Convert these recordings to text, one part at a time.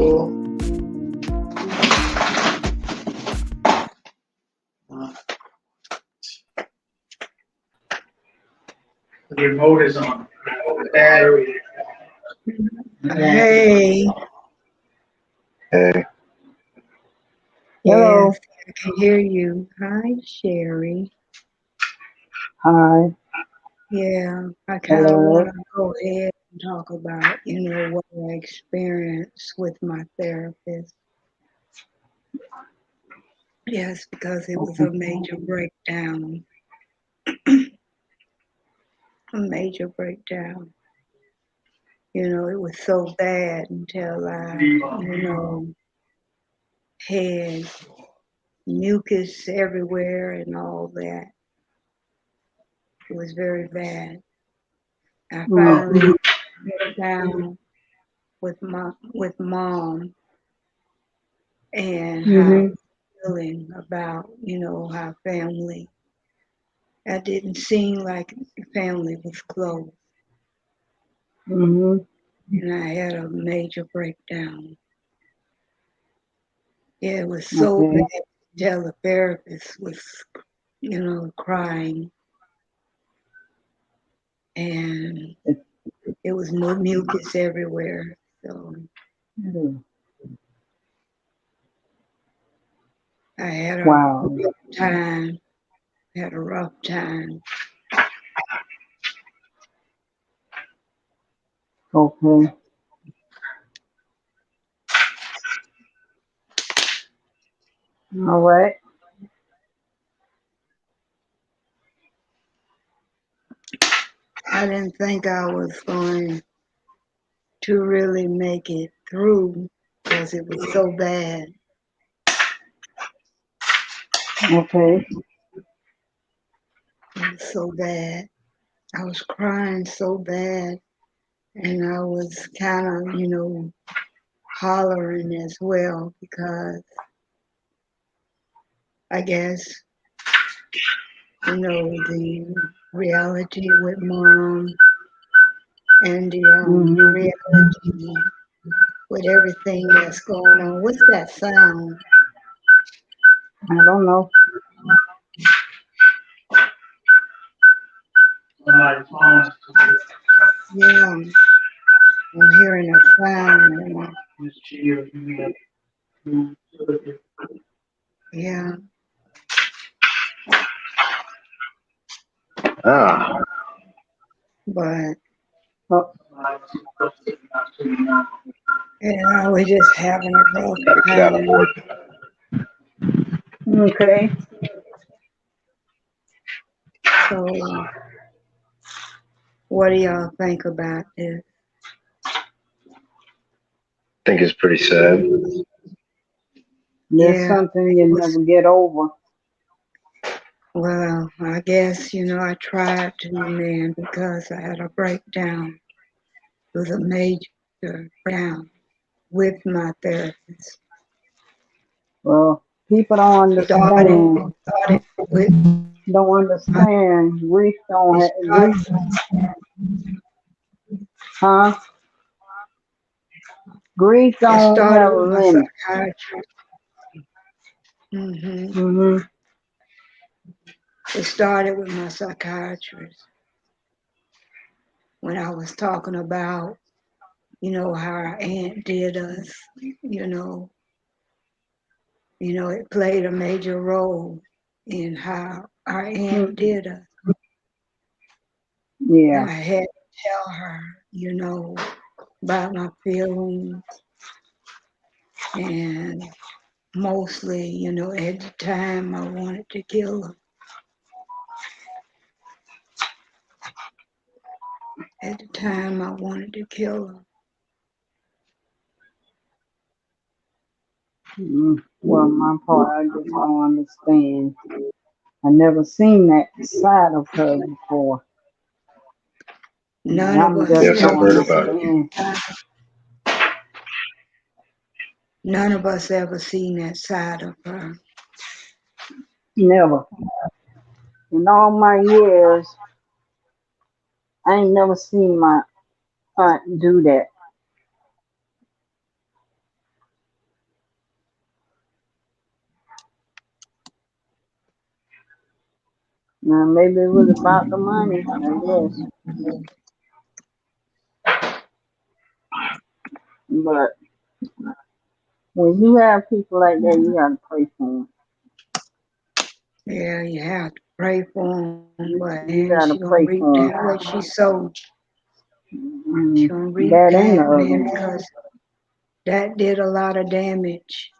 full. The remote is on. The battery. Hey. Hey. Hello. Yes, I can hear you. Hi, Sherry. Hi. Yeah, I kind of want to go ahead and talk about, what I experienced with my therapist. Yes, because it was a major breakdown. A major breakdown. It was so bad until I, had mucus everywhere and all that. It was very bad. I finally sat down with mom and how I was feeling about, how family. That didn't seem like family was close. And I had a major breakdown. Yeah, it was so bad until the therapist was, crying. And it was no mucus everywhere. So I had a rough time. Had a rough time. Okay. All right. I didn't think I was going to really make it through because it was so bad. Okay. It was so bad. I was crying so bad, and I was kind of, hollering as well because I guess, the reality with mom and the reality with everything that's going on. What's that sound? I don't know. Yeah, I'm hearing a sound. Yeah. But I was just having a rough time. Okay. So, what do y'all think about this? I think it's pretty sad. There's something you never get over. Well, I guess, I tried to, man, because I had a breakdown. It was a major breakdown with my therapist. Well, people don't understand. Don't understand. Grief don't have grief. Huh? Grief don't have a limit. It started with my psychiatrist when I was talking about, how our aunt did us, it played a major role in how our aunt did us. Yeah. And I had to tell her, about my feelings. And mostly, at the time I wanted to kill her. At the time I wanted to kill her. Well, my part, I just don't understand. I never seen that side of her before. None of us ever seen that side of her. Never. In all my years, I ain't never seen my aunt do that. Maybe it was about the money, I guess. But when you have people like that, you gotta pray for them. Yeah, you have to pray for them, but You man, gotta she gonna pray reap for that what she sowed. them. She gonna reap That and the that, other man, one. because that did a lot of damage.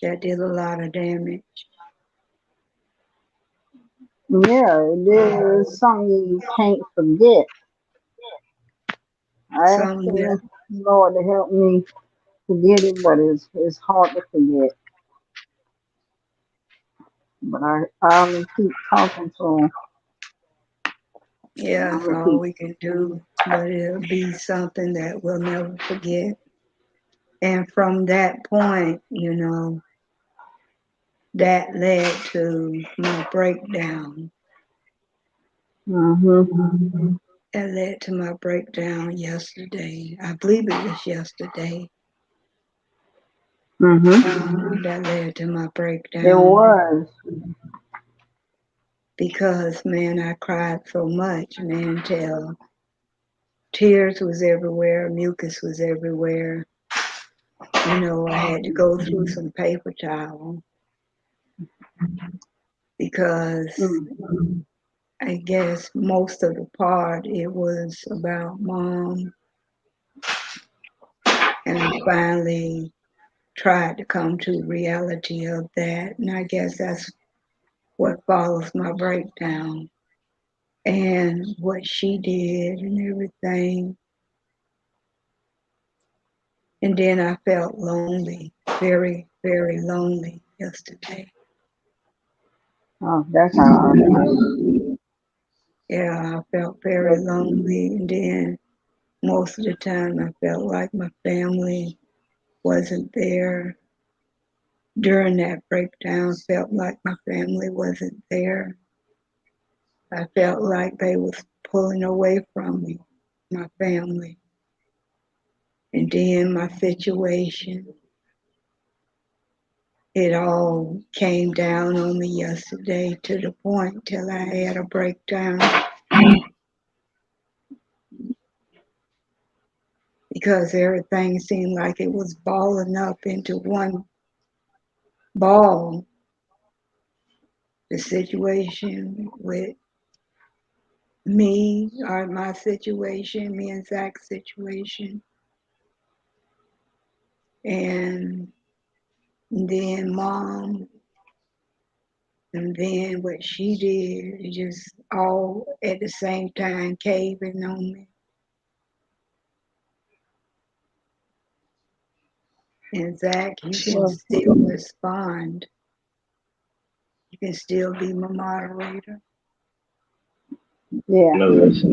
That did a lot of damage. Yeah, it is something you can't forget. I asked Some the Lord to help me forget it, but it's hard to forget. But I'm gonna keep talking to him. yeah, I'm that's gonna all keep. we can do. But it'll be something that we'll never forget. And from that point, that led to my breakdown. Mhm. That led to my breakdown yesterday. I believe it was yesterday. Mhm. That led to my It breakdown was. because, man, I cried so much, man, till tears was everywhere, mucus was everywhere. I had to go through some paper towel because Mm. I guess most of the part it was about mom, and I finally tried to come to reality of that, and I guess that's what follows my breakdown and what she did and everything. And then I felt lonely, very, very lonely yesterday. Oh, that's how I feel. Yeah, I felt very But lonely, and then most of the time I felt like my family wasn't there. During that breakdown, felt like my family wasn't there. I felt like they was pulling away from me, my family. And then my situation, it all came down on me yesterday to the point till I had a breakdown because everything seemed like it was balling up into one ball. The situation with me, or my situation, me and Zach's situation, and then mom, and then what she did, it just all at the same time caving on me. And Zach, you can well, still respond. You can still be my moderator. yeah. No, this.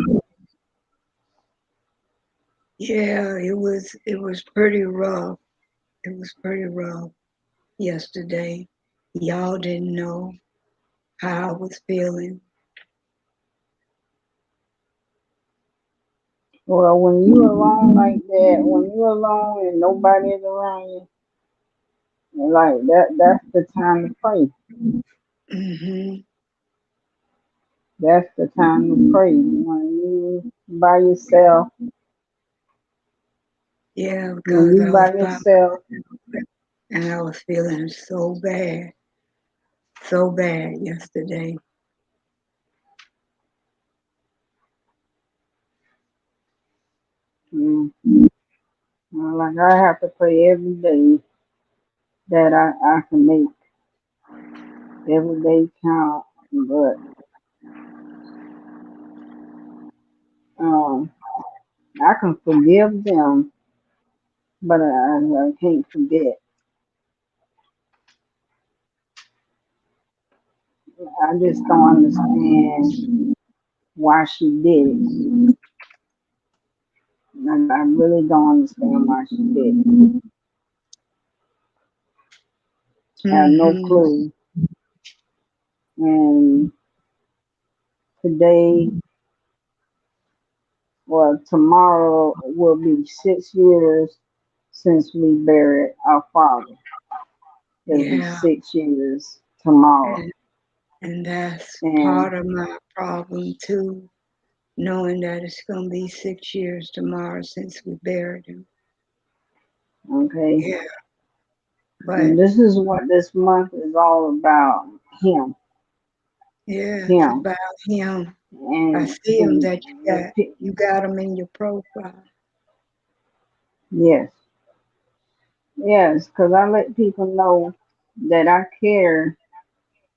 Yeah, it was pretty rough. It was pretty rough yesterday. Y'all didn't know how I was feeling. Well, when you alone like that, when you alone and nobody's around you, like that's the time to pray. Hmm. That's the time to pray. When you by yourself, Yeah, when because you I was by by yourself, myself and I was feeling so bad yesterday. mm, like I have to pray every day that I can make every day count. But um, I can forgive them, but I can't forget. I just don't understand why she did it. I really don't understand why she did it. I have no Hmm. clue. And today, well, tomorrow will be 6 years since we buried our father. It'll be Yeah. 6 years tomorrow. And, And that's And part of my problem too, knowing that it's going to be 6 years tomorrow since we buried him. okay, Yeah, but and this is what this month is all about. Him, yeah, it's him, about him. I and see him that the you got him in your profile. yes, yes, because I let people know that I care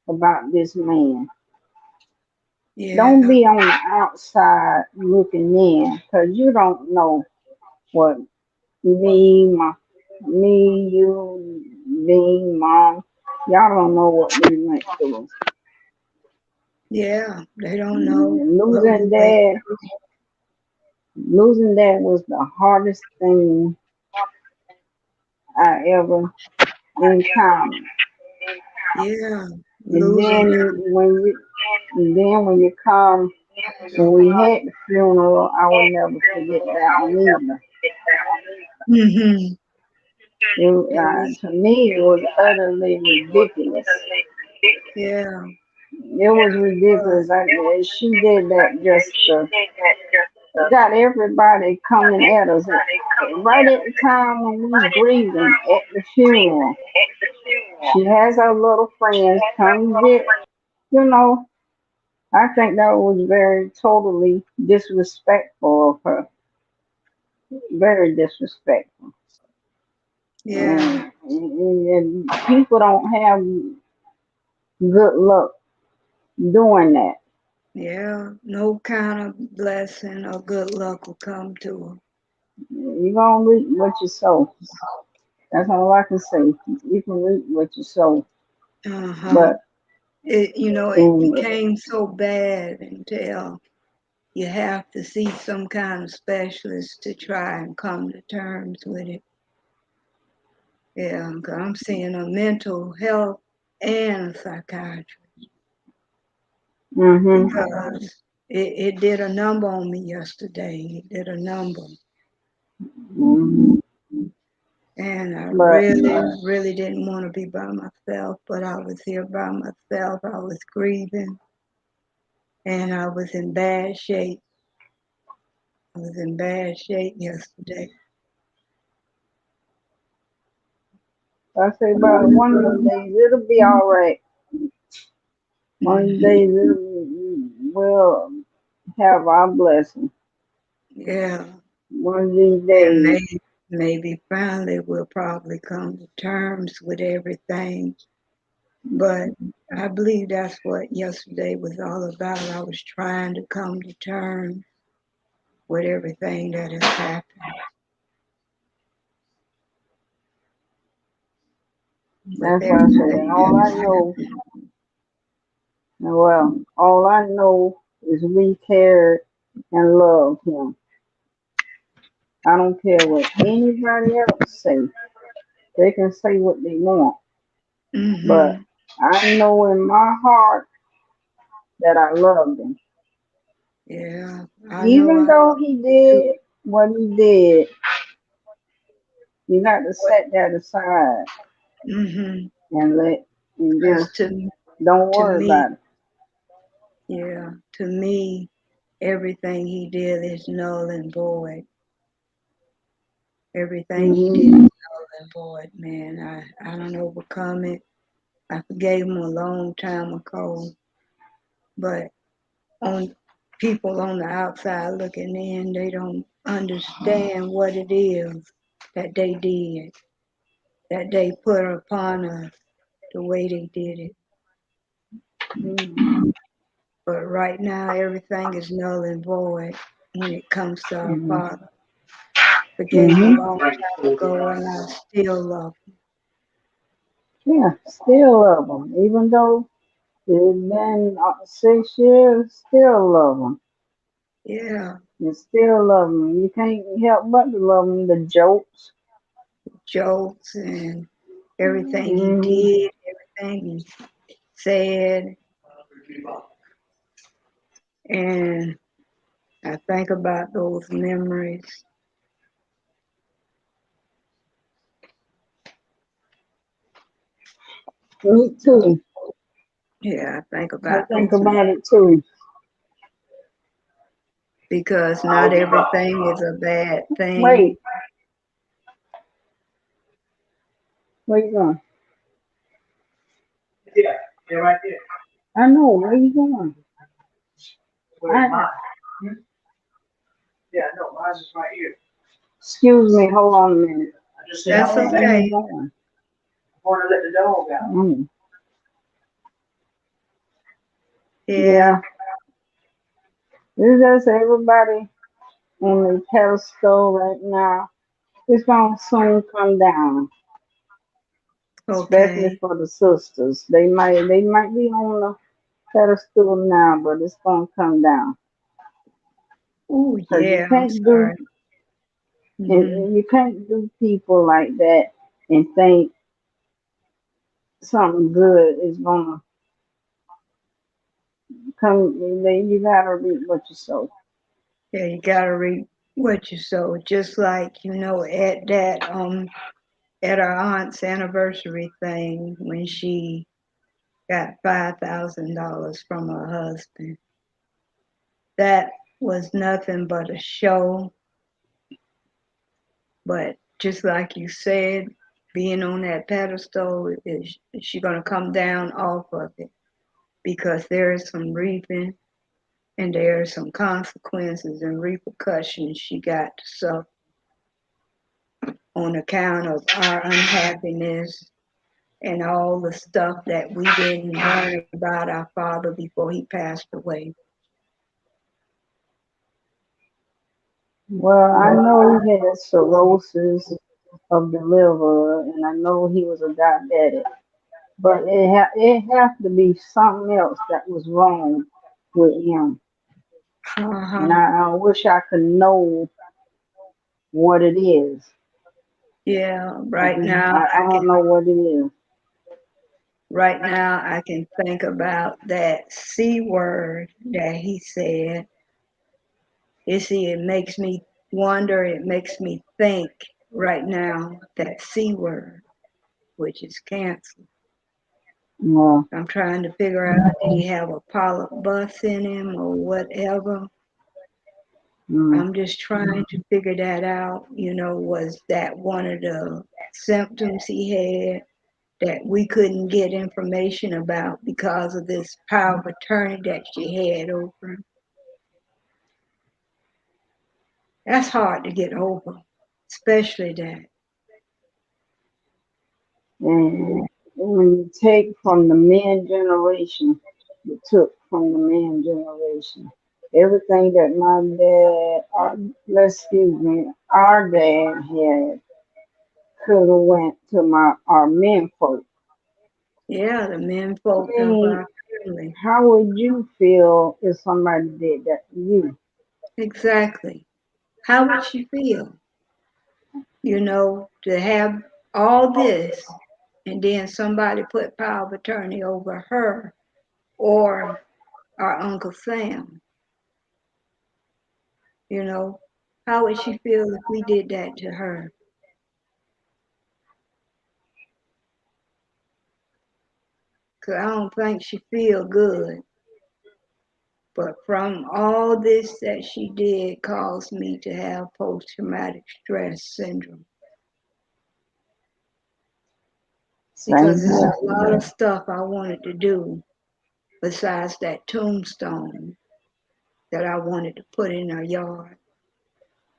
about this man. Don't Yeah, be on the outside looking in, because you don't know what you, me, mom, y'all don't know what we went through. yeah, they don't know And what we went through. losing dad was the hardest thing I ever encountered. Yeah, And losing when you come, when we had the funeral, I will never forget that one either. hmm It was, To me, it was utterly ridiculous. yeah, It was but ridiculous. She did that just to got everybody coming at us right at the time when we was grieving at the funeral. She has her little friends come get, you know. I think that was very totally disrespectful of her. Very disrespectful. yeah, And people don't have good luck doing that. yeah, no kind of blessing or good luck will come to them. You're gonna reap what you sow. That's all I can say. You can reap what you sow. Uh-huh. But It in became so bad until you have to see some kind of specialist to try and come to terms with it. Yeah, 'cause I'm seeing a mental health and a psychiatrist hmm because it did a number on me yesterday. It did a number. hmm And I but really didn't want to be by myself, but I was here by myself. I was grieving and I was in bad shape. I was in bad shape yesterday. I say about one of them days it'll be all right. One of the hmm days we'll have our blessing. Yeah. One of these And days. maybe finally we'll probably come to terms with everything. But I believe that's what yesterday was all about. I was trying to come to terms with everything that has happened. With That's what I say. And everything that has happened. all I know is we cared and loved him. I don't care what anybody else say. They can say what they want. But hmm I know in my heart that I loved him. Yeah, I know Even I though he do. did what he did, you got to set that aside hmm and Because just don't to worry me, about it. yeah, to me, everything he did is null and void. Everything he did is hmm null and void, man. I don't overcome it. I forgave him a long time ago, but on people on the outside looking in, they don't understand what it is that they did, that they put upon us the way they did it. But right now, everything is null and void when it comes to our hmm Father. Forgave him a hmm long time ago, and I still love him. Yeah, still love him. Even though it's been 6 years, still love him. Yeah, You still love him. You can't help but to love him. The jokes. jokes and everything he hmm did, everything he said, and I think about those memories. Me too. Yeah, I think I about think this one about it too. because not everything is a bad thing. Wait, where you going? Yeah, they're right there. I know, where you going? Where's mine? Hmm? Yeah, no, mine's is right here. Excuse me, hold on a minute. I just said I That's was Where there. you okay. going? I want to let the dog out. Yeah, Yeah, it's just everybody on the pedestal right now. It's gonna soon come down, especially okay. for the sisters. They might be on the pedestal now, but it's gonna come down. Oh, Cause you yeah, I'm can't do sorry. Hmm. and you can't do people like that and think something good is gonna come. You gotta reap what you sow. Yeah, you gotta read what you sow. Just like, at our aunt's anniversary thing when she got $5,000 from her husband. That was nothing but a show, but just like you said, being on that pedestal, is she gonna come down off of it? Because there is some reaping and there are some consequences and repercussions she got to suffer on account of our unhappiness and all the stuff that we didn't learn about our father before he passed away. Well, I know he had cirrhosis of the liver, and I know he was a diabetic, but it have to be something else that was wrong with him, and Uh-huh. I wish I could know what it is. Yeah, I right just now I don't know what it is. I can think about that C word that he said. You see, it makes me wonder, it makes me think right now, that C word, which is cancer. Well, I'm trying to figure out, did he have a polyp bus in him or whatever? mm, I'm just trying to figure that out. Was that one of the symptoms he had that we couldn't get information about because of this power of attorney that she had over him? That's hard to get over, especially that. and when you take from the men generation, you took from the men generation. Everything that my dad, excuse me, our dad had could have went to our men folk. Yeah, the men I folk of mean, our family. how would you feel if somebody did that to you? Exactly. How would she feel? To have all this and then somebody put power of attorney over her or our Uncle Sam. You know, how would she feel if we did that to her? Because I don't think she feel good. But from all this that she did caused me to have post-traumatic stress syndrome. Same Because there's here. a lot of stuff I wanted to do besides that tombstone that I wanted to put in her yard.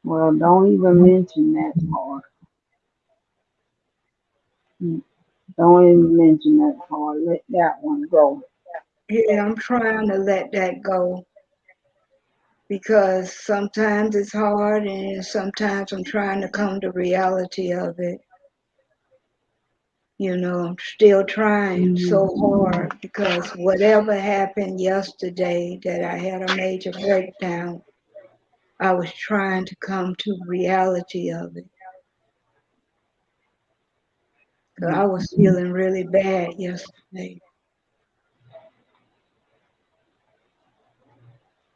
Well, don't even mention that part. Mm, don't even mention that part. Let that one go. Yeah, I'm trying to let that go because sometimes it's hard and sometimes I'm trying to come to reality of it. I'm still trying so hard because whatever happened yesterday that I had a major breakdown, I was trying to come to reality of it. 'Cause I was feeling really bad yesterday.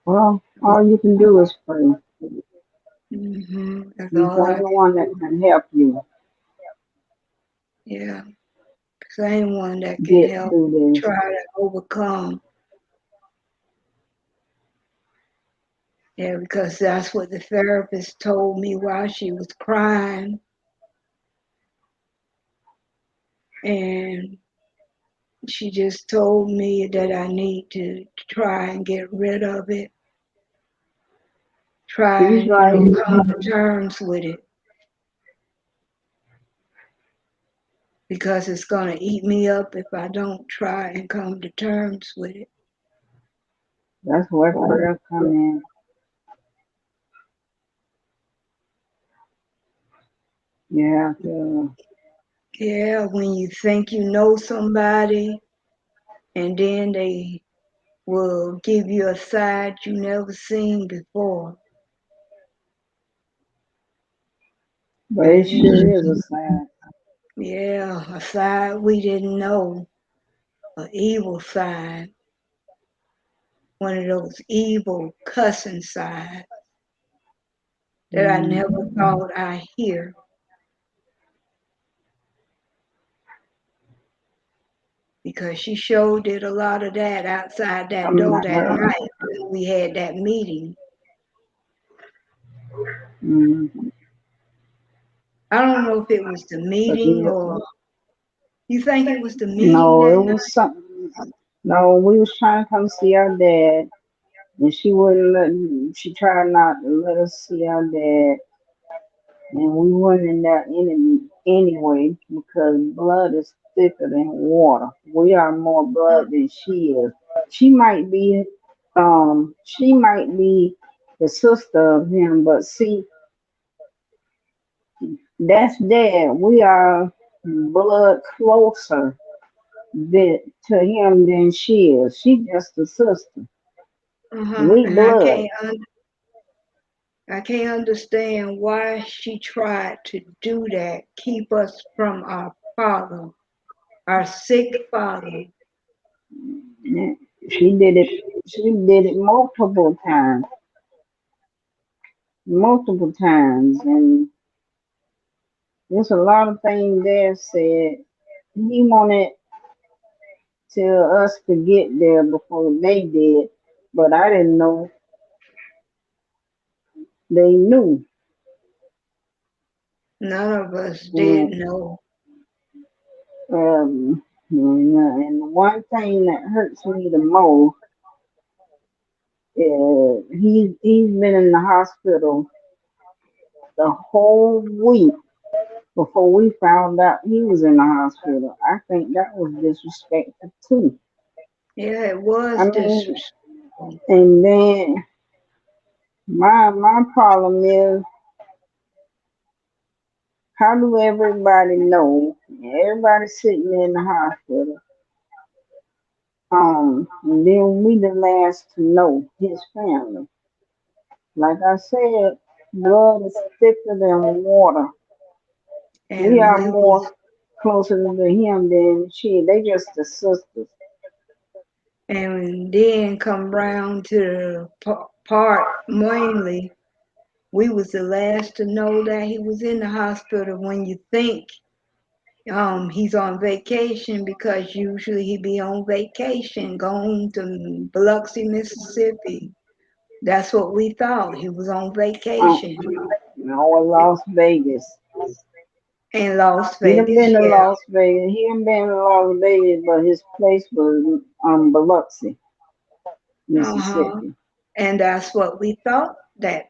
Well, all you can do is pray. That's He's the all I only can one that do. can help you. Yeah. Because same one that can get help through this. try to overcome. Yeah, because that's what the therapist told me while she was crying. And she just told me that I need to try and get rid of it. Try She's and, right. come to terms with it. Because it's going to eat me up if I don't try and come to terms with it. That's where prayer come in. Yeah, Yeah, when you think you know somebody and then they will give you a side you never seen before. but it sure is a sign. Yeah, a side we didn't know, an evil side, one of those evil cussing sides that I never thought I'd hear. Because she sure did a lot of that outside that I'm door not that her. night when we had that meeting. I don't know if it was the But meeting yeah, or you think it was the meeting no, that it night? was something. No, we was trying to come see our dad, and she wouldn't let. She tried not to let us see our dad, and we went in there anyway because blood is thicker than water. We are more blood than she is. She might be, she might be the sister of him, but see, that's dad. We are blood closer to him than she is. She just a sister. We And blood. I can't understand why she tried to do that, keep us from our father, our sick father. She did it. She did it multiple times, and there's a lot of things there said. He wanted to us to get there before they did, but I didn't know they knew. None of us did And, know. and the one thing that hurts me the most is he's been in the hospital the whole week before we found out he was in the hospital. I think that was disrespectful too. Yeah, it I was mean, disrespectful. and then my problem is, how do everybody know? Everybody sitting in the hospital. And then we the last to know his family. Like I said, blood is thicker than water. We And are we was more closer to him than she. They just the sisters. and then come round to the part mainly we was the last to know that he was in the hospital when you think he's on vacation because usually he be on vacation going to Biloxi, Mississippi. That's what we thought. He was on Um, vacation no, Las Vegas. in Las He done Vegas. been to Yeah. Las Vegas. He done been to Las Vegas, but his place was Biloxi, Uh-huh. Mississippi. And that's what we thought that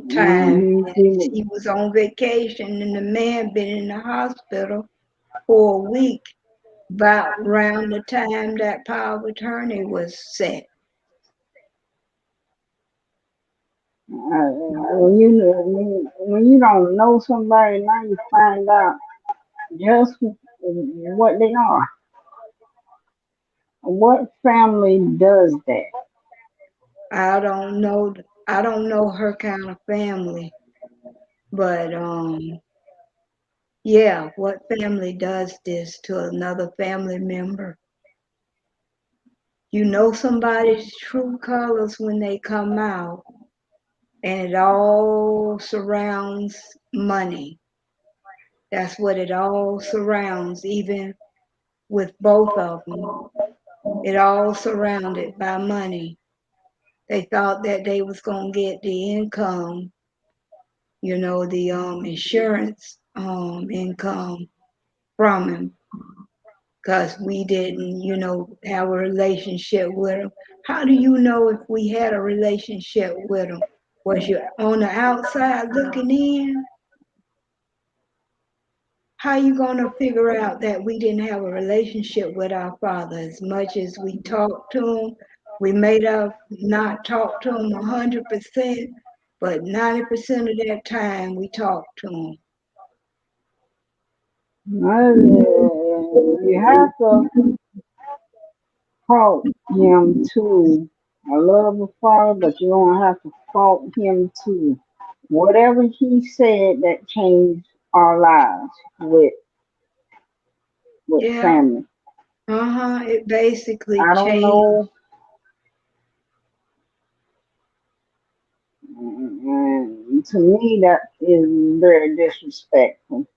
time. Mm-hmm. He was on vacation and the man been in the hospital for a week about around the time that power of attorney was set. When you don't know somebody, now you find out just what they are. What family does that? I don't know. I don't know her kind of family, but yeah, what family does this to another family member? You know somebody's true colors when they come out, and it all surrounds money. That's what it all surrounds. Even with both of them. It all surrounded by money. They thought that they was gonna get the income, the insurance income from him, because we didn't, have a relationship with him. How do you know if we had a relationship with him? Was you on the outside looking in? How you gonna figure out that we didn't have a relationship with our father? As much as we talked to him, we may have not talked to him 100%, but 90% of that time we talked to him. You have to fault him too. I love the father, but you don't have to fault him too. Whatever he said that changed our lives with Yeah, family. it basically I don't changed. know. To me, that is very disrespectful.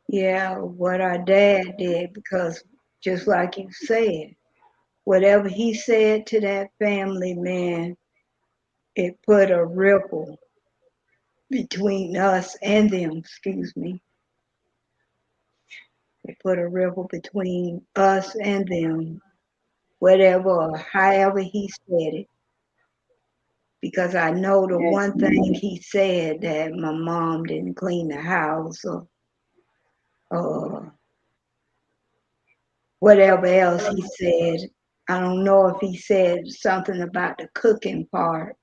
Yeah, what our dad did, because just like you said, whatever he said to that family, man, it put a ripple between us and them, excuse me. It put a ripple between us and them, whatever or however he said it. Because I know the And, one thing he said, that my mom didn't clean the house, or whatever else he said. I don't know if he said something about the cooking part,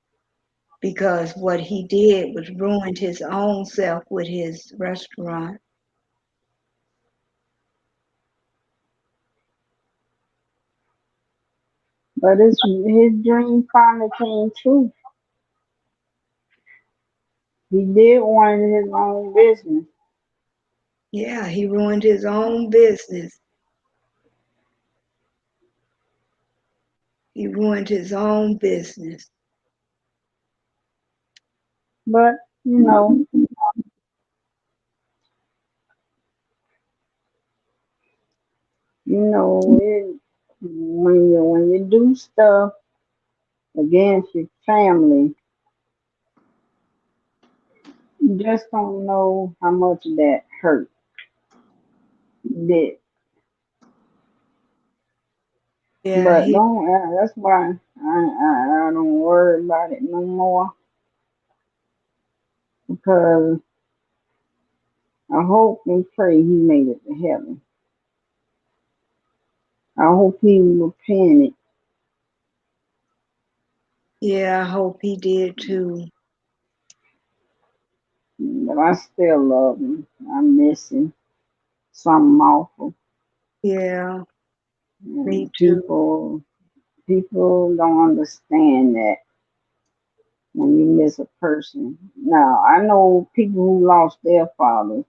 because what he did was ruined his own self with his restaurant. but his dream finally came true. He did want his own business. Yeah, he ruined his own business. He ruined his own business. But when you do stuff against your family, you just don't know how much that hurt. That, Yeah, but don't. That's why I don't worry about it no more because I hope and pray he made it to heaven. I hope he repented. yeah, I hope he did too. But I still love him. I miss him. Something awful. Yeah, me And too. people don't understand that when you miss a person. Now I know people who lost their father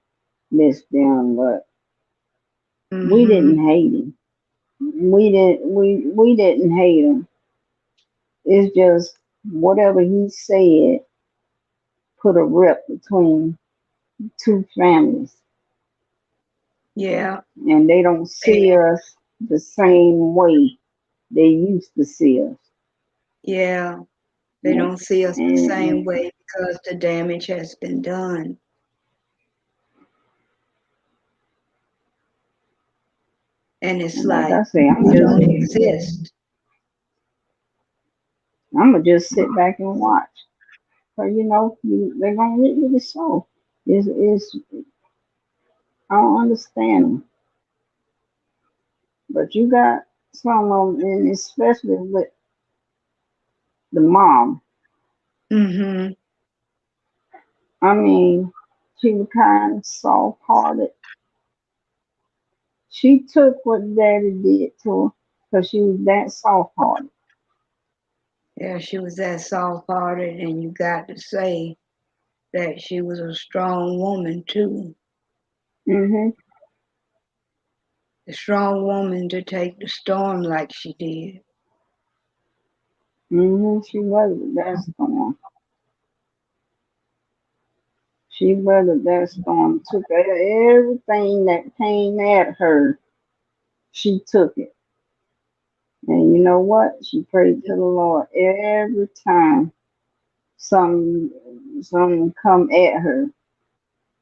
miss them, but we Mm-hmm. didn't hate him. We didn't hate him. It's just whatever he said put a rip between two families, Yeah, and they don't and see us the same way they used to see us. yeah, they And, don't see us the same and, way because the damage has been done. And it's and like like I say, we don't exist. I'm gonna just sit back and watch. So they're gonna reap what they sow. Is I don't understand them, but you got some of them, and especially with the mom. Mm-hmm. I mean, she was kind of soft hearted. She took what daddy did to her because she was that soft hearted. Yeah, she was that soft-hearted, and you got to say that she was a strong woman too. Mhm. A strong woman to take the storm like she did. Mhm. She weathered that storm. She weathered that storm. Took everything that came at her. she took it. And you know what? She prayed to the Lord every time some something come at her.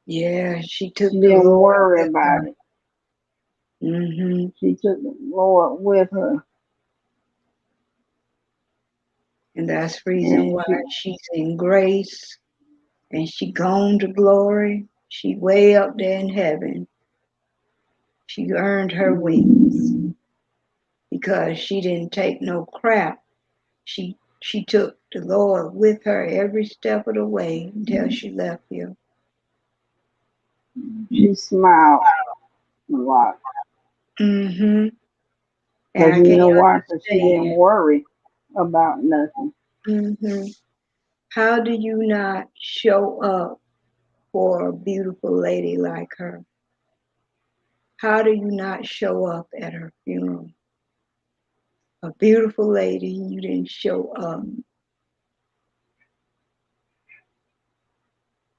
Yeah, she She took the didn't Lord worry with about her. it. Hmm. She took the Lord with her. And that's the reason And why she's in grace and she gone to glory. She way up there in heaven. She earned her wings because she didn't take no crap. She took the Lord with her every step of the way until she left here. she smiled a lot. Mm-hmm. And Because I you can't know why? Because she didn't understand. worry about nothing. Mm-hmm. How do you not show up for a beautiful lady like her? How do you not show up at her funeral? A beautiful lady, you didn't show up.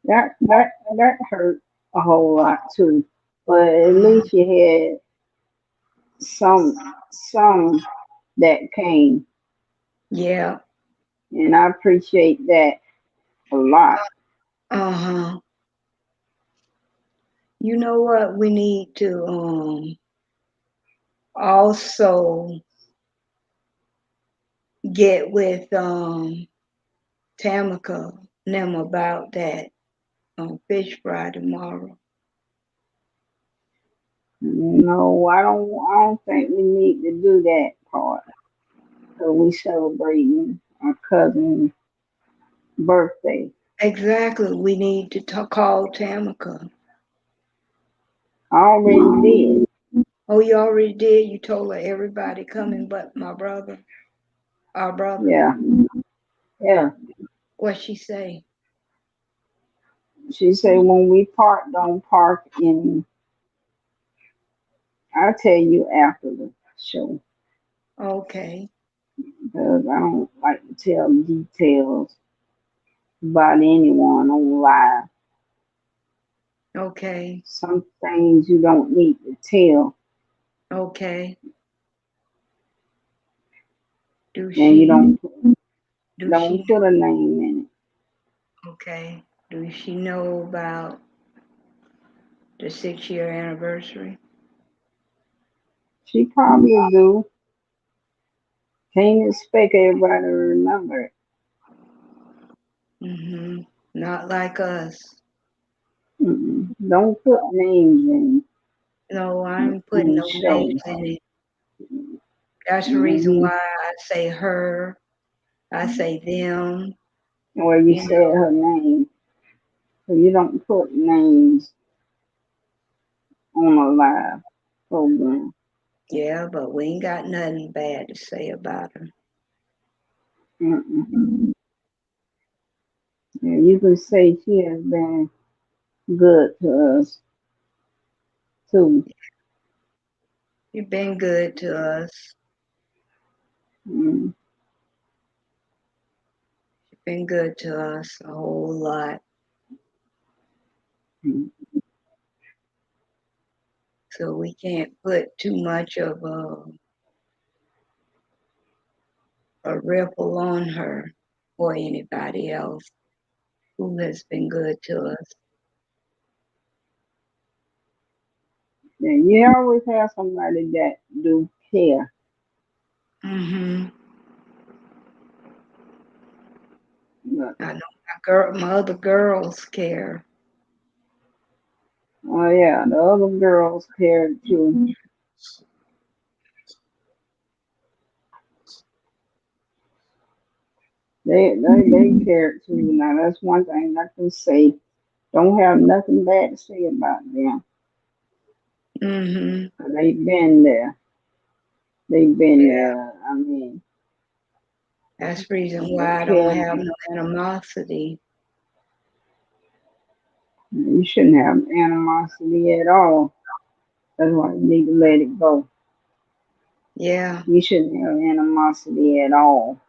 That hurt a whole lot too. But at least you had some that came, Yeah. and I appreciate that a lot. Uh-huh. You know what? We need to also get with Tamika and them about that fish fry tomorrow. No, I don't think we need to do that part. So we celebrating our cousin's birthday. Exactly. We need to call Tamika. I already did. Oh, you already did? You told her everybody coming but my brother, our brother. Yeah, yeah. What she say? She said when we park, don't park in. I'll tell you after the show Okay. because I don't like to tell details about anyone on live. Okay. Some things you don't need to tell, Okay. Do and you she do don't she put a name in it. okay. Do she know about the 6-year anniversary? She probably do. Can't expect everybody to remember it. Mm-hmm. Not like us. Mm-mm. Don't put names No, I'm in putting the no names show. in it. That's the reason Hmm. why I say her, I say them, Where you you said know. her name, so you don't put names on a live program. Yeah, but we ain't got nothing bad to say about her. Mm-mm. Yeah, you can say she has been good to us too. You've been good to us. Mm-hmm. You've been good to us a whole lot. So we can't put too much of a ripple on her or anybody else who has been good to us. Yeah, you always have somebody that do care. Mm-hmm. But, I know my other girls care. oh yeah, the other girls care too. They care too. Now that's one thing I can say. Don't have nothing bad to say about them. Mm-hmm. 'Cause they've been there. They've been Yeah, there. I mean, that's the reason they why I don't care. have no animosity. You shouldn't have animosity at all. That's why you need to let it go. Yeah, You shouldn't have animosity at all.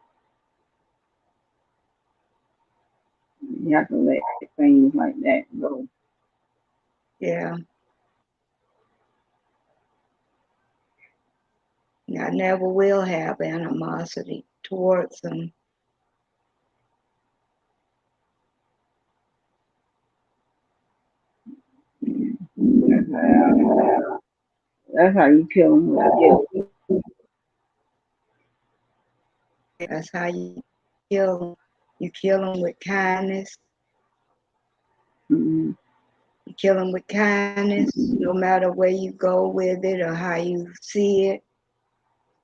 You have to let things like that go. yeah. I never will have animosity towards them. That's how you kill them with guilt. That's how you kill them. You kill them with kindness. Mm-hmm. You kill them with kindness, no matter where you go with it or how you see it.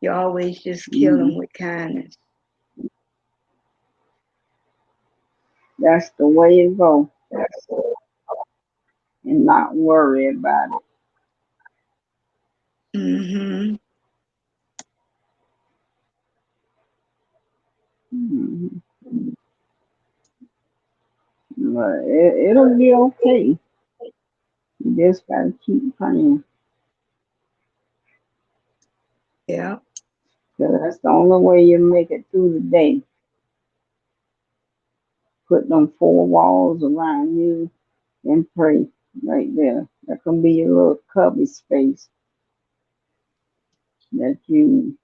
You always just kill them with kindness. That's the way it goes. And not worry about it. Mm-hmm. Mm-hmm. But it'll be okay. You just gotta keep praying. Yeah. Cause that's the only way you make it through the day. Put them four walls around you and pray right there. That can be your little cubby space that you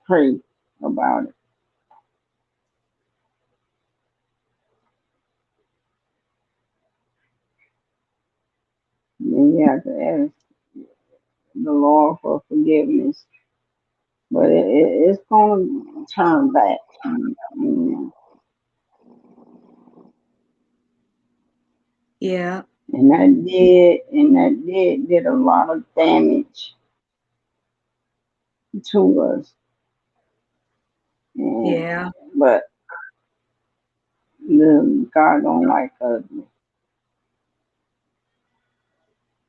pray about it. And you have to ask the Lord for forgiveness. But it's going to turn back. Mm. Yeah. And that did a lot of damage to us. And, Yeah. but God don't like ugly.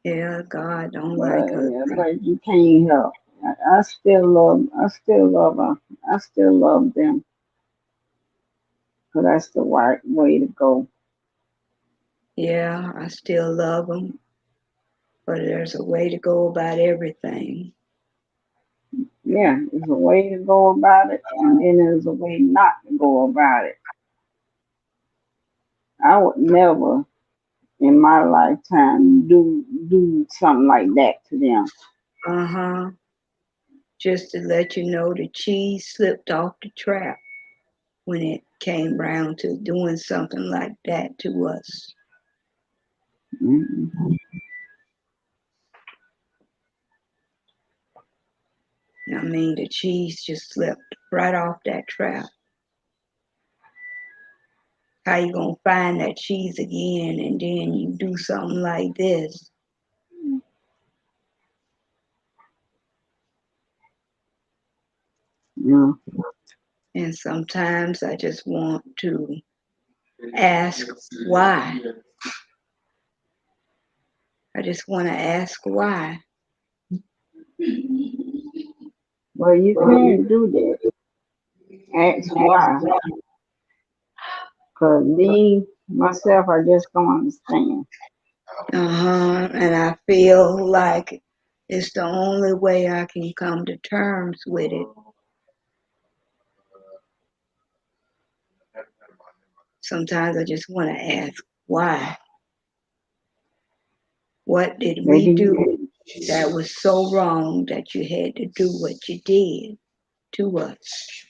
Yeah. God don't like us. But you can't help. I still love her. I still love them. Cause that's the right way to go. Yeah. I still love them. But there's a way to go about everything. Yeah, there's a way to go about it, and then there's a way not to go about it. I would never in my lifetime do something like that to them. Uh-huh. Just to let you know, the cheese slipped off the trap when it came round to doing something like that to us. Mm-hmm. I mean, the cheese just slipped right off that trap. How you gonna find that cheese again and then you do something like this? Yeah. And sometimes I just want to ask why. I just want to ask why. Well, you can't do that. Ask why. Cause me myself, I just don't understand. And I feel like it's the only way I can come to terms with it. Sometimes I just want to ask why. What did we Maybe do that was so wrong that you had to do what you did to us?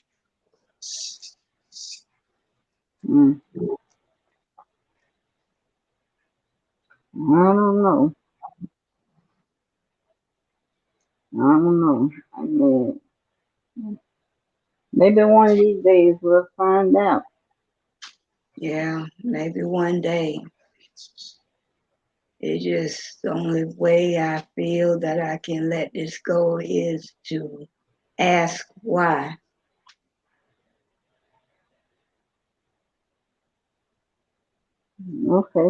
mm, I don't know. I don't know. I mean, maybe one of these days we'll find out. Yeah, maybe one day. It's just the only way I feel that I can let this go is to ask why. Okay.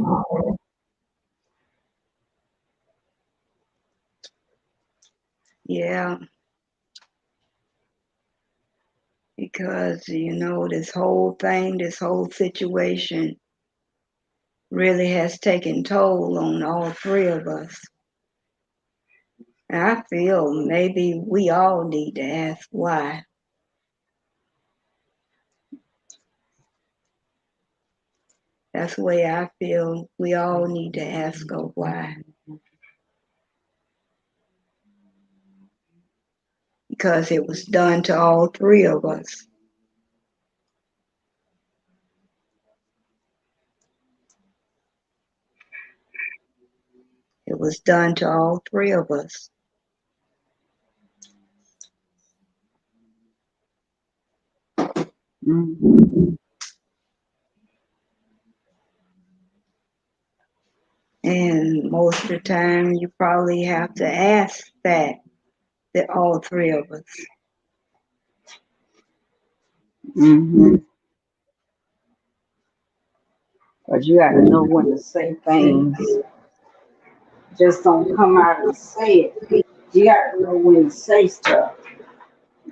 Yeah, because, this whole thing, this whole situation really has taken toll on all three of us. And I feel maybe we all need to ask why. That's the way I feel. We all need to ask why. because it was done to all three of us. It was done to all three of us. Mm-hmm. And most of the time, you probably have to ask that all three of us. Mm-hmm. But you got to know when to say things. Just don't come out and say it. You got to know when to say stuff.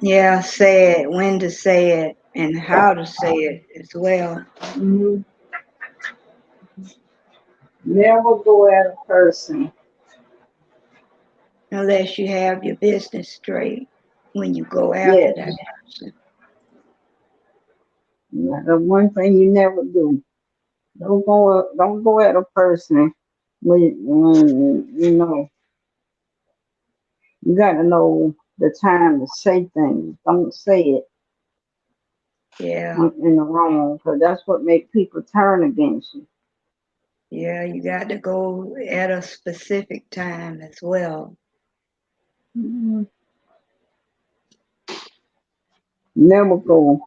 Yeah, say it, when to say it, and how to say it as well. Mm-hmm. Never go at a person. Unless you have your business straight when you go after Yes. that person. The one thing you never do. Don't go at a person when you know you got to know the time to say things. Don't say it Yeah, in the wrong, because that's what make people turn against you. yeah, you got to go at a specific time as well. Mm-hmm. Never go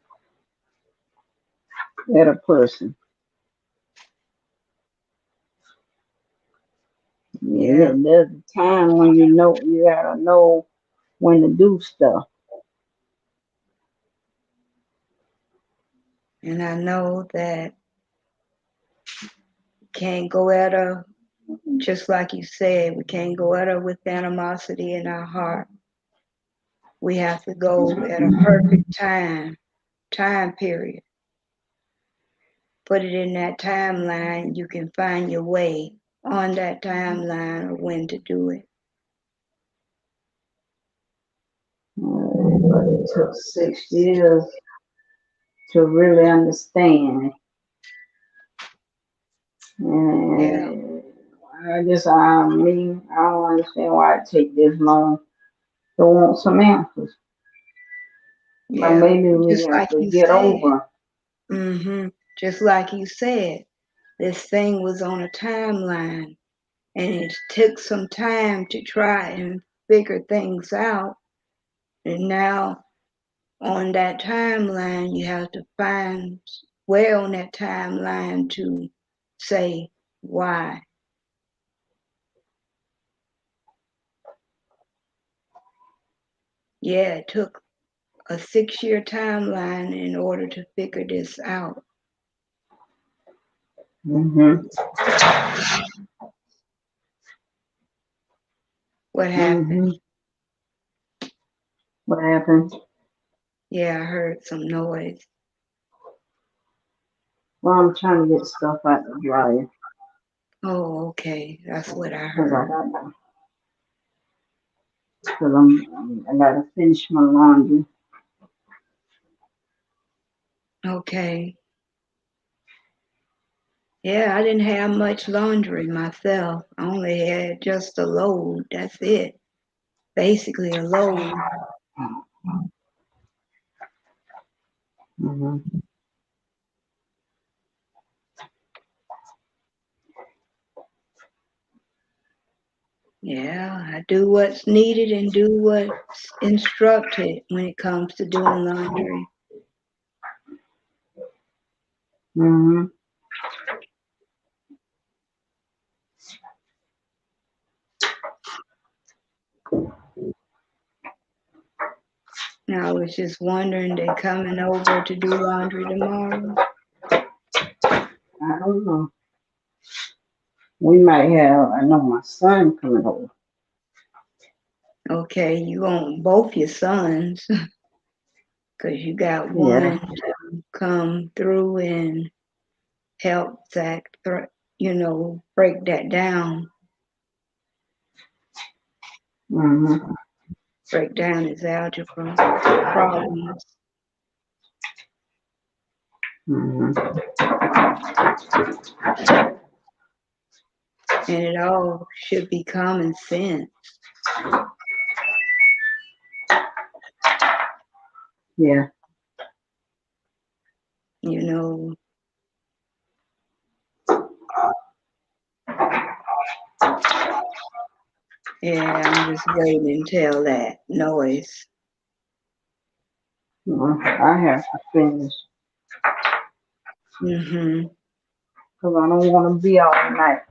at a person. Yeah, There's a time when you gotta know when to do stuff. and I know that you can't go at her, just like you said, we can't go at her with animosity in our heart. We have to go at a perfect time period. Put it in that timeline, you can find your way on that timeline of when to do it. But it took 6 years to really understand. Yeah, And I don't understand why it take this long to want some answers. But yeah, maybe we just have like to you get said. over. Just like you said, this thing was on a timeline and it took some time to try and figure things out. And now on that timeline, you have to find where on that timeline to say why. Yeah, it took a 6-year timeline in order to figure this out. Mm-hmm. What happened? Mm-hmm. What happened? Yeah, I heard some noise. Well, I'm trying to get stuff out the dryer Oh, okay. That's what I because heard. I gotta finish my laundry. Okay. Yeah, I didn't have much laundry myself. I only had just a load. That's it. Basically a load. Mm-hmm. Yeah, I do what's needed and do what's instructed when it comes to doing laundry. Mm-hmm. Now, I was just wondering, they coming over to do laundry tomorrow? I don't know. We might have. I know my son coming over. Okay, you want both your sons, because you got Yeah. one to come through and help Zach, break that down, Mm-hmm. break down his algebra problems. Mm-hmm. And it all should be common sense. Yeah. You know, yeah, I'm just waiting until that noise. I have to finish Mm-hmm. because I don't want to be all night.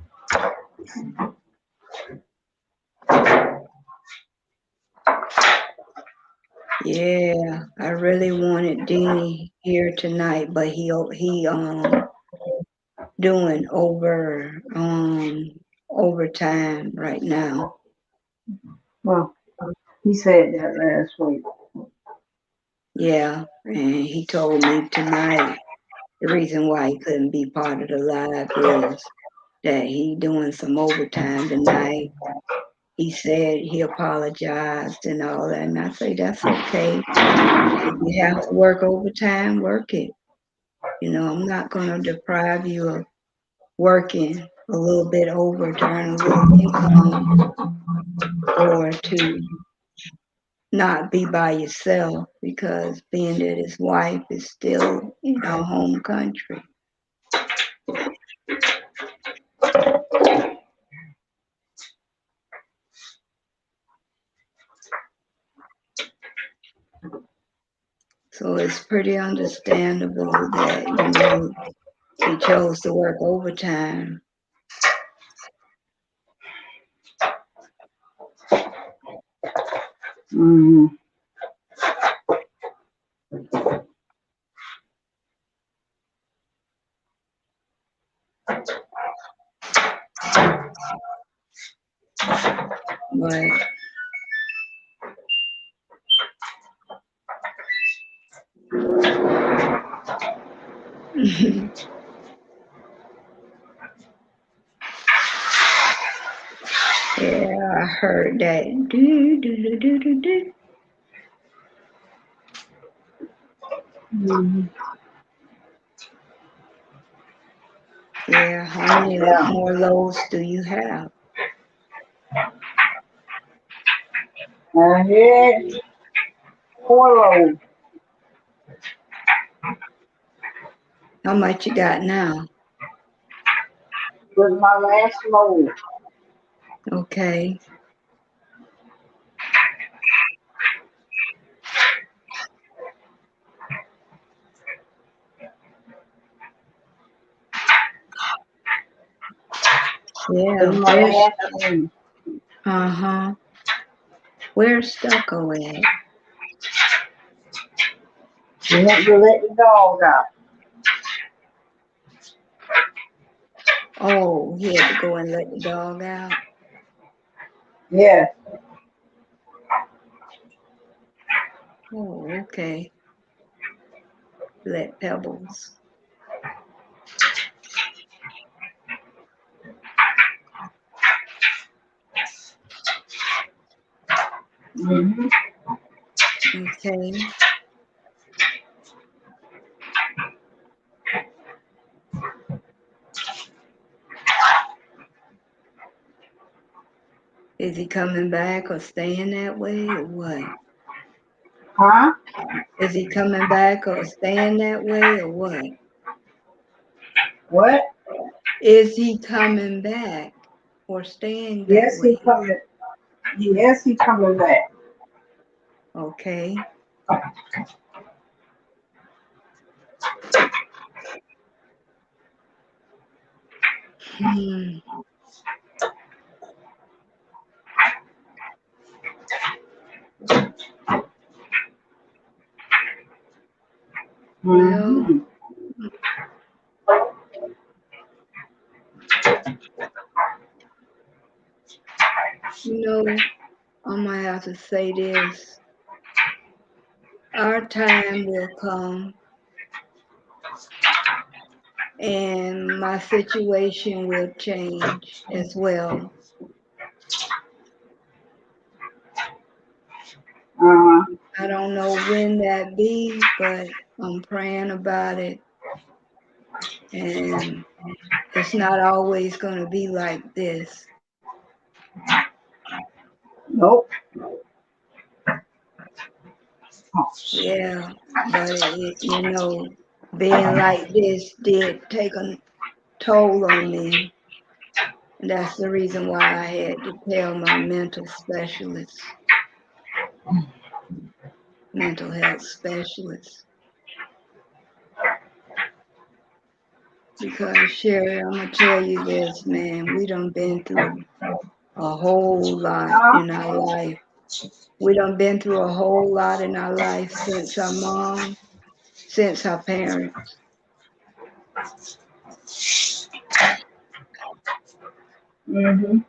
Yeah, I really wanted Deanie here tonight, but he doing overtime right now. Well, he said that last week. Yeah, and he told me tonight the reason why he couldn't be part of the live is that he doing some overtime tonight. He said he apologized and all that, and I say that's okay. If you have to work overtime, work it. You know, I'm not gonna deprive you of working a little bit over to earn a little income or to not be by yourself because being that his wife is still in our home country. So it's pretty understandable that, you know, he chose to work overtime. Mm-hmm. But yeah, I heard that. Do, do, do, do, do, do. Mm-hmm. Yeah, how many Yeah. more loads do you have? I had 4 loads How much you got now? with my last load. Okay. With Yeah, my where's last load. uh-huh. Where's Stucco at? We had to let the dog out. Oh, he had to go and let the dog out. Yeah. Oh, okay. Let Pebbles. Mm-hmm. Okay. Is he coming back or staying that way or what? Huh? Is he coming back or staying that way or what? What? Is he coming back or staying that Yes, he way? coming. Yes, he coming back. Okay. Hmm. Well, Mm-hmm. you know, I might have to say this. Our time will come and my situation will change as well. Uh-huh. I don't know when that be, but I'm praying about it. And it's not always going to be like this. Nope. Yeah, but being like this did take a toll on me. And that's the reason why I had to tell my mental health specialist. Because Sherry, I'm gonna tell you this, man, we done been through a whole lot in our life. We done been through a whole lot in our life since our mom, since our parents. Mhm.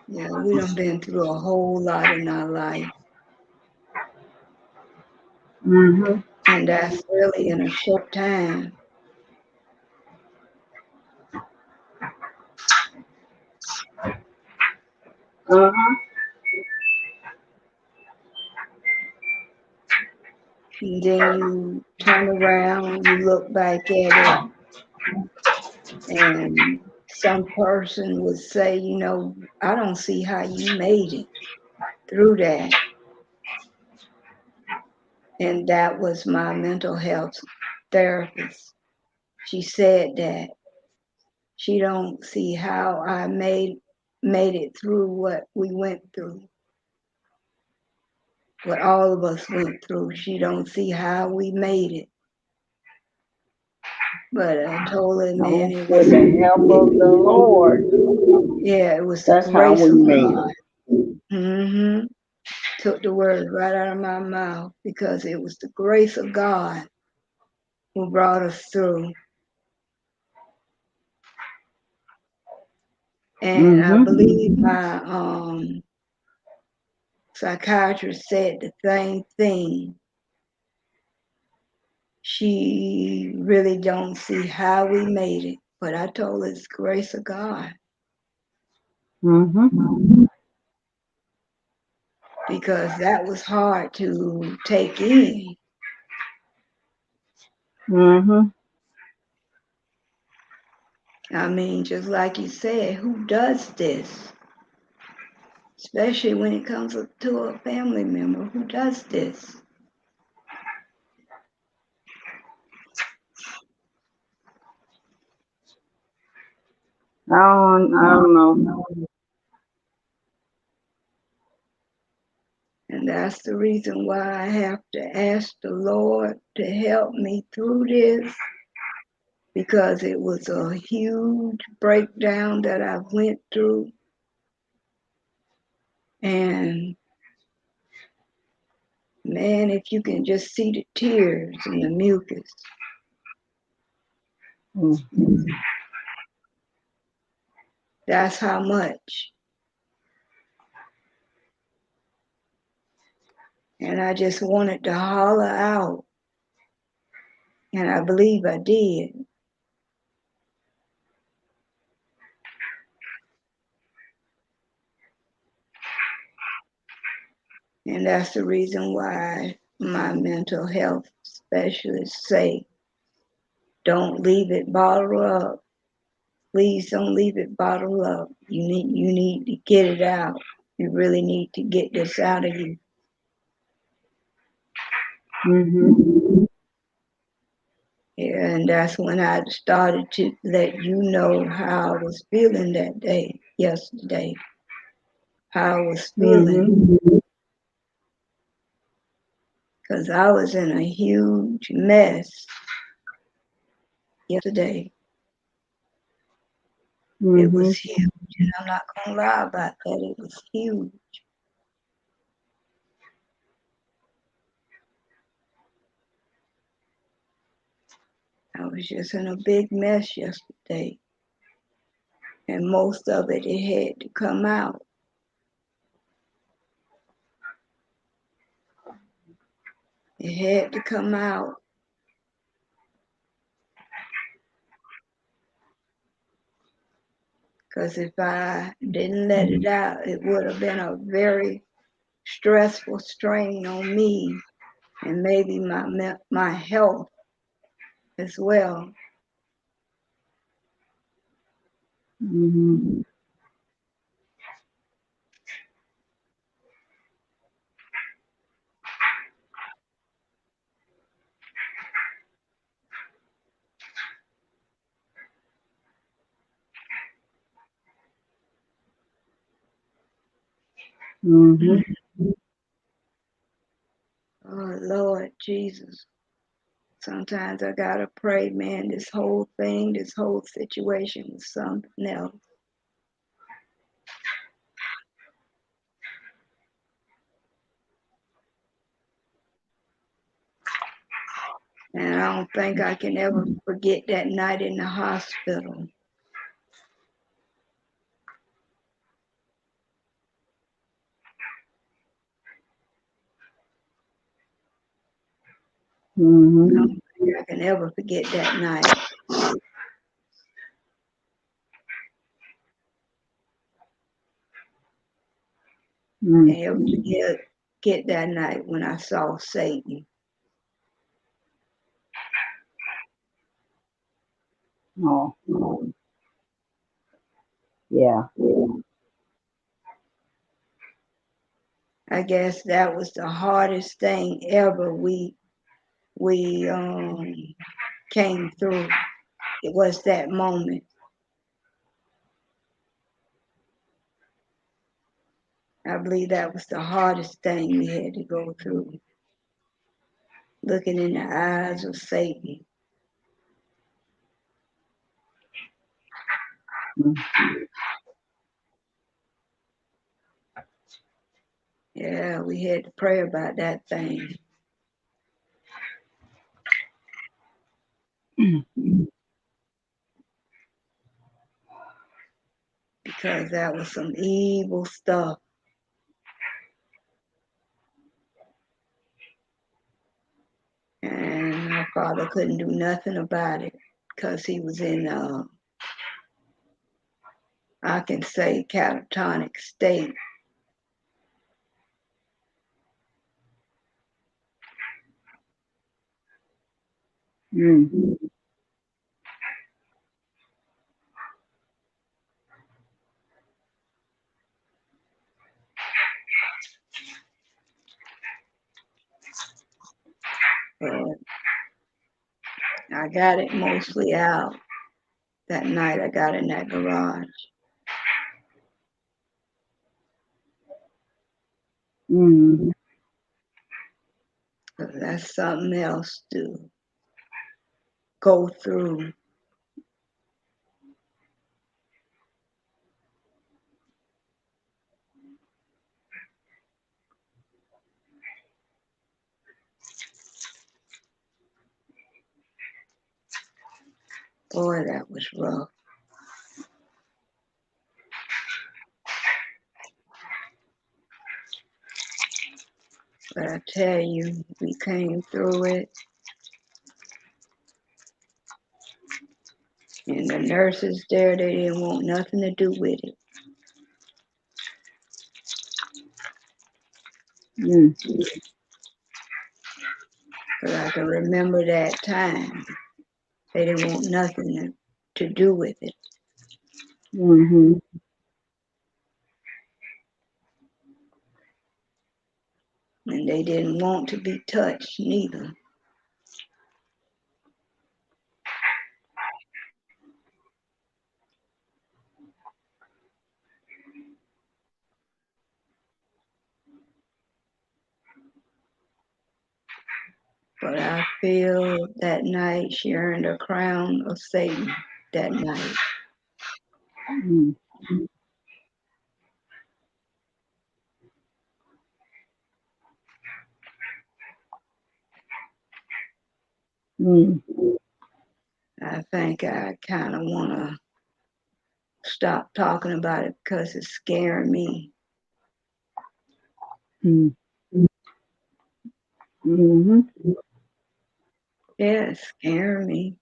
Yeah, we done been through a whole lot in our life. Mhm. And that's really in a short time. Uh-huh. And then you turn around, you look back at it, and some person would say, I don't see how you made it through that. And that was my mental health therapist. She said that she don't see how I made it through what we went through, what all of us went through. She don't see how we made it. But I told her, man, With the help of the Lord. it was the That's how grace we of made God. it. Took the words right out of my mouth because it was the grace of God who brought us through. And I believe my psychiatrist said the same thing. She really don't see how we made it, but I told her it's the grace of God. Because that was hard to take in. I mean, just like you said, who does this? Especially when it comes to a family member, who does this? I don't know. And that's the reason why I have to ask the Lord to help me through this, because it was a huge breakdown that I went through. And man, if you can just see the tears and the mucus, that's how much. And I just wanted to holler out. And I believe I did. And that's the reason why my mental health specialists say, don't leave it bottled up. Please don't leave it bottled up. You need to get it out. You really need to get this out of you. Yeah, and that's when I started to let you know how I was feeling that day, yesterday. How I was feeling. Because I was in a huge mess yesterday. It was huge, and I'm not going to lie about that. It was huge. I was just in a big mess yesterday. And most of it had to come out. It had to come out. Because if I didn't let it out, it would have been a very stressful strain on me and maybe my health as well. Mhm. Oh, Lord Jesus. Sometimes I gotta pray, man, this whole thing, this whole situation was something else. And I don't think I can ever forget that night in the hospital. I Mhm. don't think I can ever forget that night. Mhm. And ever forget that night when I saw Satan. Oh. Yeah. I guess that was the hardest thing ever we came through. It was that moment. I believe that was the hardest thing we had to go through. Looking in the eyes of Satan. Yeah, we had to pray about that thing. Because that was some evil stuff. And my father couldn't do nothing about it because he was in, I can say, catatonic state. Mm. But I got it mostly out that night I got in that garage. Mm. So that's something else to go through. Boy, that was rough. But I tell you, we came through it. And the nurses there, they didn't want nothing to do with it. Mm. But I can remember that time. They didn't want nothing to do with it. Mhm. And they didn't want to be touched neither. But I feel that night she earned a crown of Satan that night. Mm. Mm. I think I kind of want to stop talking about it because it's scaring me. Mm. Mhm. Yeah, it's scaring me.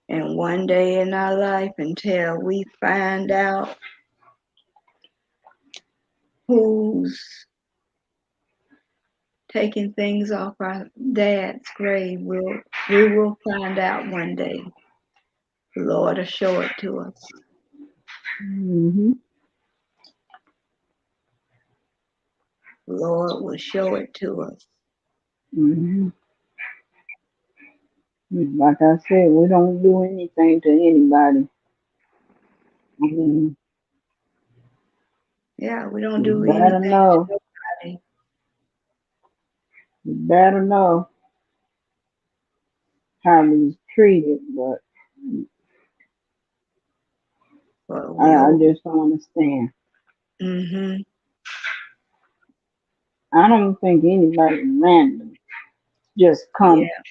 And one day in our life, until we find out who's taking things off our dad's grave, we will find out one day. The Lord will show it to us. Mhm. The Lord will show it to us. Mhm. Like I said, we don't do anything to anybody. I mean, Yeah, we don't you do better anything to know. nobody, You better know how he's treated, but but we I over. just don't understand. Mm-hmm. I don't think anybody random just come, Yeah.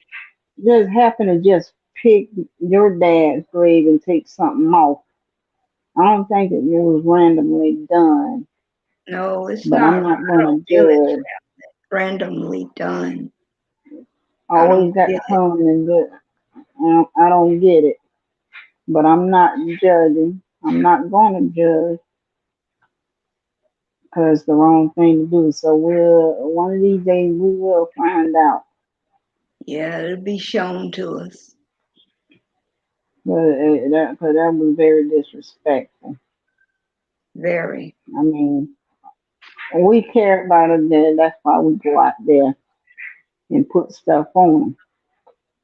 just happen to just pick your dad's grave and take something off. I don't think it was randomly done, No, it's but not. I'm not I gonna don't feel it's judge. randomly done. I don't Always got feel to it. come and do. I don't get it, but I'm not judging. I'm not gonna judge because the wrong thing to do. So we'll one of these days we will find out. Yeah, it'll be shown to us. But that was very disrespectful. Very. I mean, we care about them. That's why we go out there and put stuff on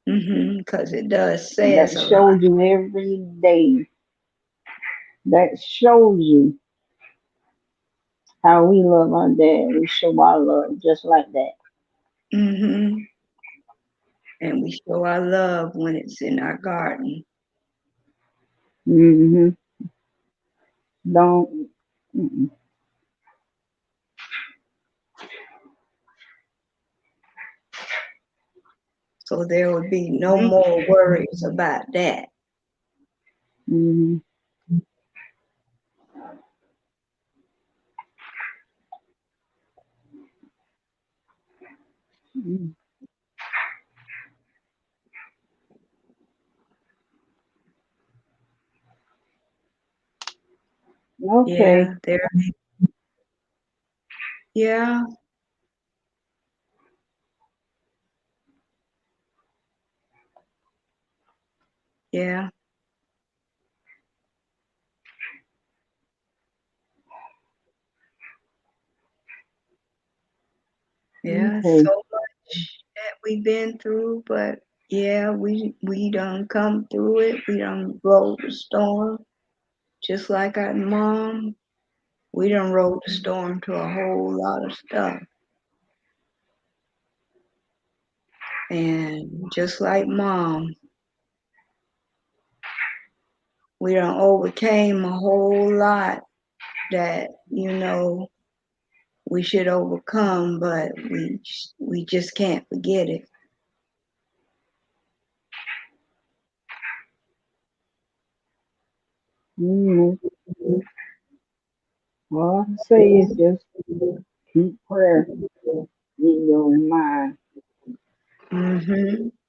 Mm-hmm. Because it does them. says That a lot. shows you every day. That shows you how we love our dad. We show our love just like that. Mm-hmm. And we show our love when it's in our garden. Hmm. Don't. Mm-mm. So there would be no more worries about that. Hmm. Okay. Yeah, there. Yeah, yeah, yeah. Okay. So much that we've been through, but yeah, we done come through it. We done rode the storm, just like our mom. We done rode the storm to a whole lot of stuff, and just like mom, we done overcame a whole lot that we should overcome, but we just can't forget it. Hmm. All I say is just keep prayer in your mind.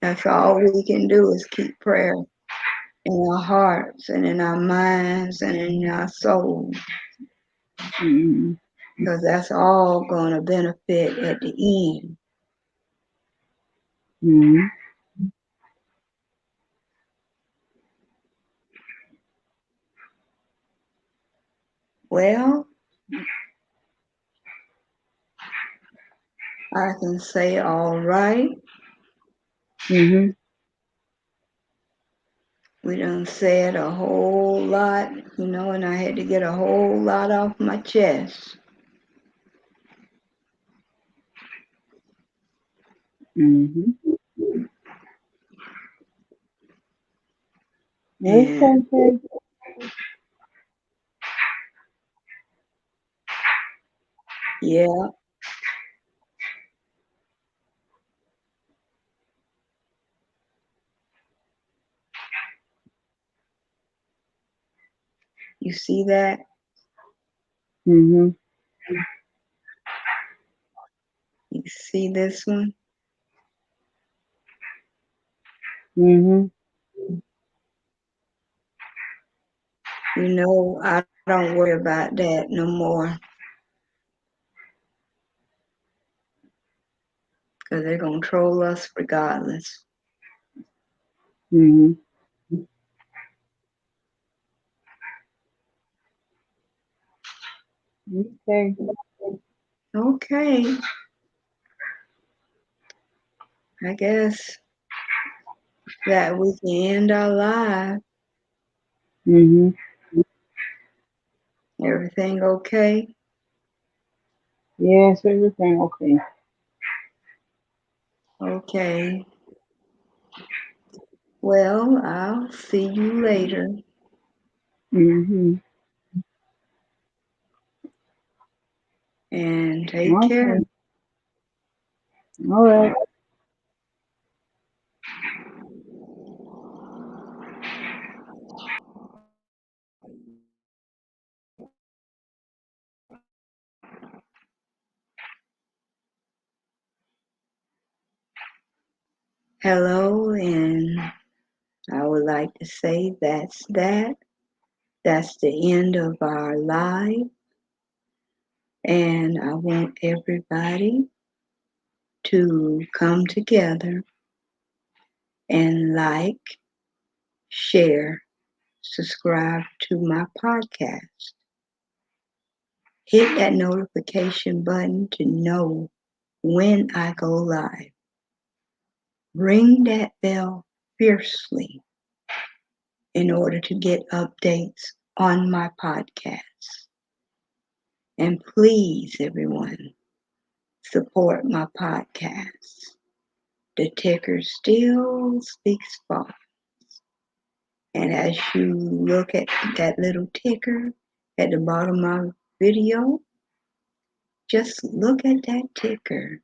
That's all we can do is keep prayer in our hearts and in our minds and in our souls, Hmm. because that's all going to benefit at the end. Hmm. Well, I can say all right. Hmm. We done said a whole lot, and I had to get a whole lot off my chest. Hmm. It's And okay. yeah, you see that? Hmm. You see this one? Hmm. I don't worry about that no more, because they're going to troll us regardless. Hmm. Okay. Okay, I guess that we can end our live. Mm-hmm. Everything okay? Yes, everything okay. Okay. Well, I'll see you later. Mm-hmm. And take care. Okay. All right. Hello, and I would like to say that's that. That's the end of our live. And I want everybody to come together and like, share, subscribe to my podcast. Hit that notification button to know when I go live. Ring that bell fiercely in order to get updates on my podcast. And please, everyone, support my podcast. The ticker still speaks volumes. And as you look at that little ticker at the bottom of my video, just look at that ticker.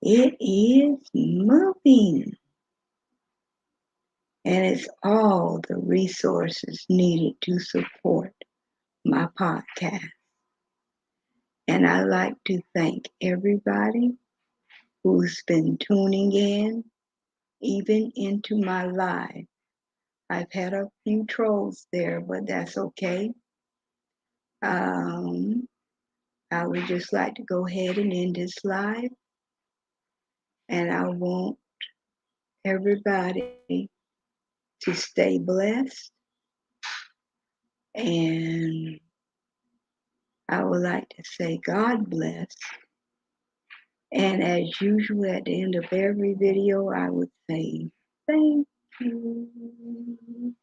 It is moving. And it's all the resources needed to support my podcast. And I'd like to thank everybody who's been tuning in, even into my live. I've had a few trolls there, but that's okay. I would just like to go ahead and end this live. And I want everybody to stay blessed. And I would like to say God bless. And as usual, at the end of every video, I would say thank you.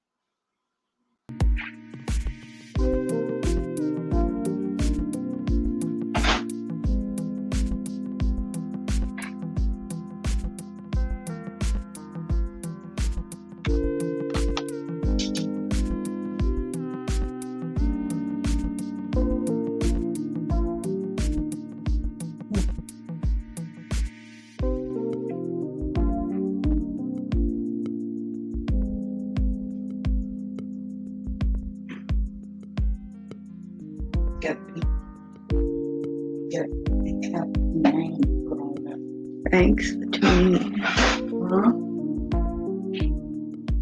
Thanks for tuning in.